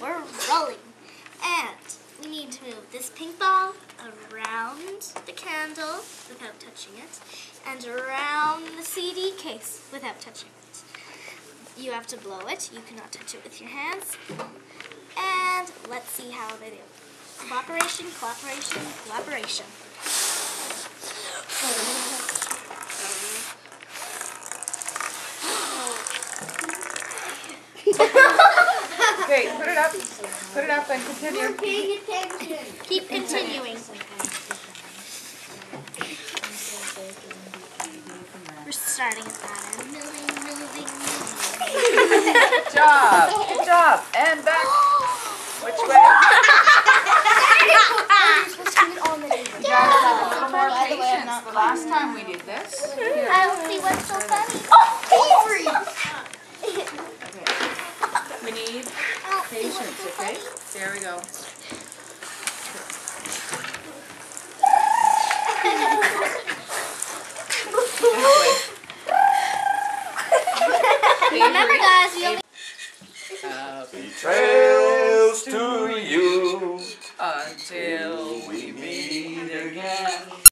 we're rolling. And we need to move this pink ball around the candle without touching it, and around the CD case without touching it. You have to blow it. You cannot touch it with your hands. And let's see how they do. Cooperation, cooperation, cooperation. Okay, put it up. Put it up and continue. We're paying attention. Keep continuing. We're starting at that end. Moving. Good job. Good job. And back. Which way? You gotta have a little more patience. The last time we did this. I don't see what's so funny. We need patience, okay? There we go. Remember, guys, you only Happy trails to you Until